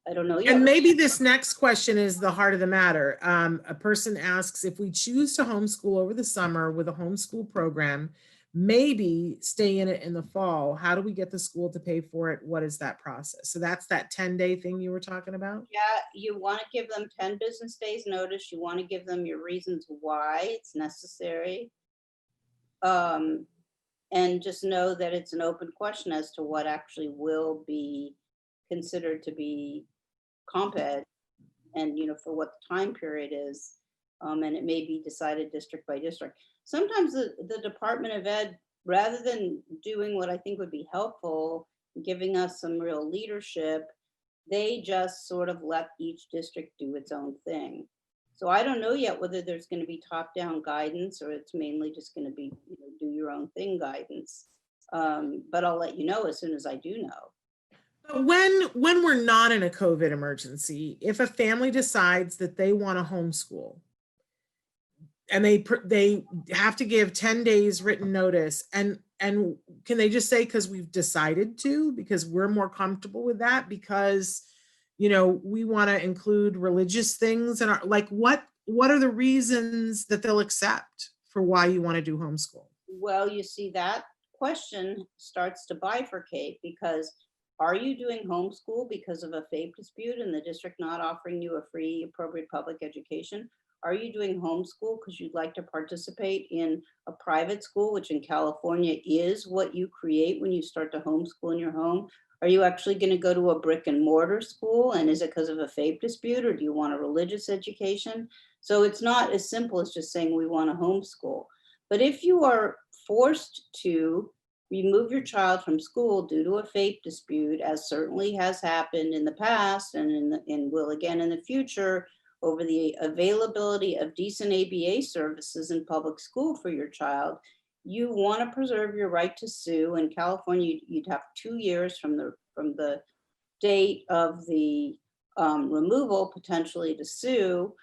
I don't know yet. And maybe this next question is the heart of the matter. A person asks, if we choose to homeschool over the summer with a homeschool program, maybe stay in it in the fall, how do we get the school to pay for it? What is that process? So that's that 10-day thing you were talking about? Yeah, you want to give them 10 business days notice. You want to give them your reasons why it's necessary. And just know that it's an open question as to what actually will be considered to be comp ed, and for what the time period is. And it may be decided district by district. Sometimes the Department of Ed, rather than doing what I think would be helpful, giving us some real leadership, they just sort of let each district do its own thing. So I don't know yet whether there's going to be top-down guidance or it's mainly just going to be do your own thing guidance. But I'll let you know as soon as I do know. But when we're not in a COVID emergency, if a family decides that they want to homeschool and they have to give 10 days written notice, and can they just say, because we've decided to, because we're more comfortable with that, because we want to include religious things in our, like, what are the reasons that they'll accept for why you want to do homeschool? Well, you see, that question starts to bifurcate, because are you doing homeschool because of a FAPE dispute and the district not offering you a free appropriate public education? Are you doing homeschool because you'd like to participate in a private school, which in California is what you create when you start to homeschool in your home? Are you actually going to go to a brick and mortar school? And is it because of a FAPE dispute, or do you want a religious education? So it's not as simple as just saying we want to homeschool. But if you are forced to remove your child from school due to a FAPE dispute, as certainly has happened in the past and will again in the future, over the availability of decent ABA services in public school for your child, you want to preserve your right to sue. In California, you'd have 2 years from the date of the removal potentially to sue.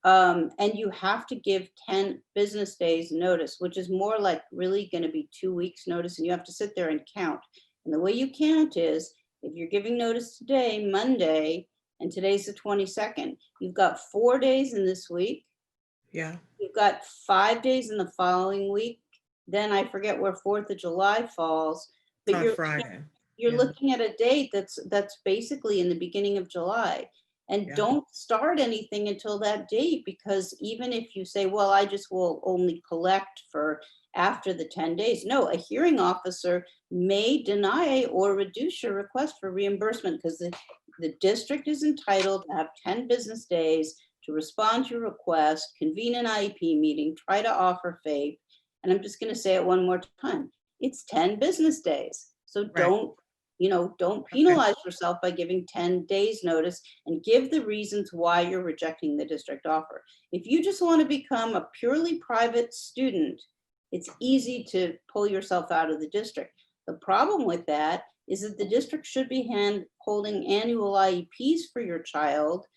And you have to give 10 business days notice, which is more like really going to be 2 weeks notice, and you have to sit there and count. And the way you count is, if you're giving notice today, Monday, and today's the 22nd, you've got 4 days in this week. Yeah. You've got 5 days in the following week. Then I forget where 4th of July falls, but you're Friday. You're Yeah. looking at a date that's basically in the beginning of July. And Yeah. don't start anything until that date, because even if you say, well, I just will only collect for after the 10 days. No, a hearing officer may deny or reduce your request for reimbursement, because the district is entitled to have 10 business days to respond to your request, convene an IEP meeting, try to offer FAPE. And I'm just going to say it one more time. It's 10 business days. So Right. don't penalize yourself by giving 10 days notice, and give the reasons why you're rejecting the district offer. If you just want to become a purely private student, it's easy to pull yourself out of the district. The problem with that is that the district should be holding annual IEPs for your child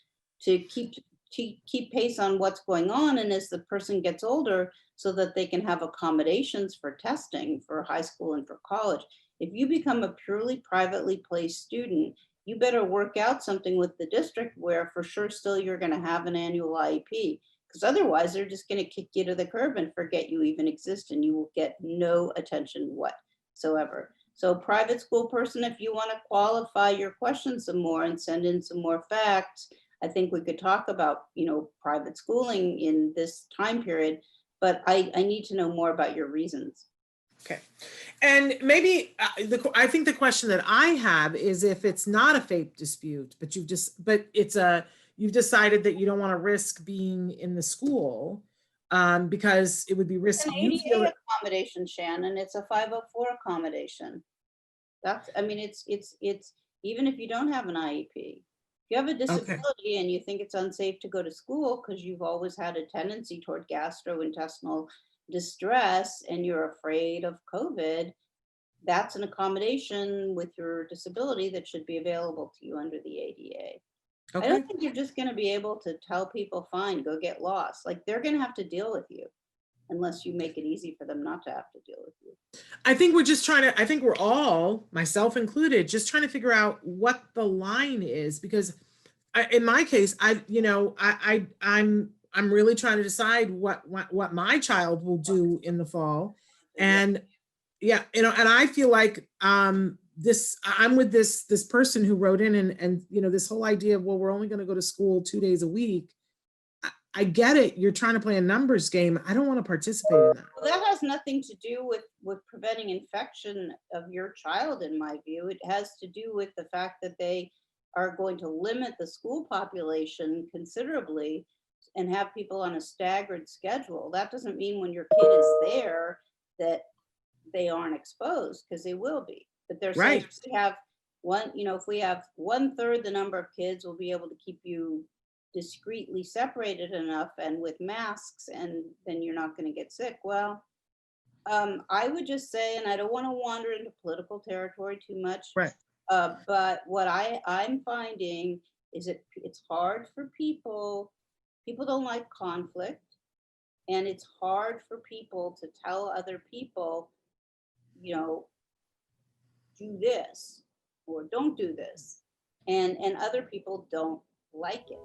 to keep pace on what's going on, and as the person gets older, so that they can have accommodations for testing for high school and for college. If you become a purely privately placed student, you better work out something with the district where for sure still you're going to have an annual IEP, because otherwise they're just going to kick you to the curb and forget you even exist, and you will get no attention whatsoever. So private school person, if you want to qualify your questions some more and send in some more facts, I think we could talk about, private schooling in this time period, but I need to know more about your reasons. Okay. And maybe I think the question that I have is, if it's not a FAPE dispute, but you've decided that you don't want to risk being in the school because it would be risky. It's an ADA accommodation, Shannon. It's a 504 accommodation. It's even if you don't have an IEP. If you have a disability and you think it's unsafe to go to school because you've always had a tendency toward gastrointestinal distress and you're afraid of COVID, that's an accommodation with your disability that should be available to you under the ADA. I don't think you're just going to be able to tell people, fine, go get lost. Like, they're going to have to deal with you unless you make it easy for them not to have to deal with you. I think we're all, myself included, just trying to figure out what the line is, because in my case, I'm really trying to decide what my child will do in the fall. And yeah, and I feel like I'm with this person who wrote in, and this whole idea of, well, we're only going to go to school 2 days a week. I get it. You're trying to play a numbers game. I don't want to participate in that. Well, that has nothing to do with preventing infection of your child, in my view. It has to do with the fact that they are going to limit the school population considerably and have people on a staggered schedule. That doesn't mean when your kid is there that they aren't exposed, because they will be. But they're saying Right. if we have if we have 1/3 the number of kids, we'll be able to keep you discreetly separated enough and with masks, and then you're not going to get sick. Well, I would just say, and I don't want to wander into political territory too much, Right. but what I'm finding is it's hard for people. People don't like conflict, and it's hard for people to tell other people, you know, do this or don't do this, and other people don't like it.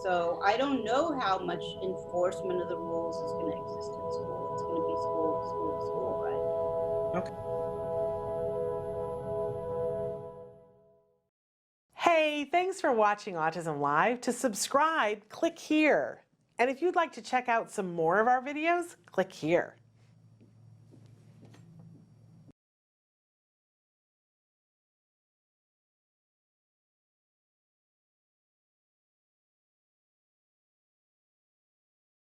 So I don't know how much enforcement of the rules is going to exist in school. It's going to be school to school to school, right? Okay. Hey, thanks for watching Autism Live. To subscribe, click here. And if you'd like to check out some more of our videos, click here.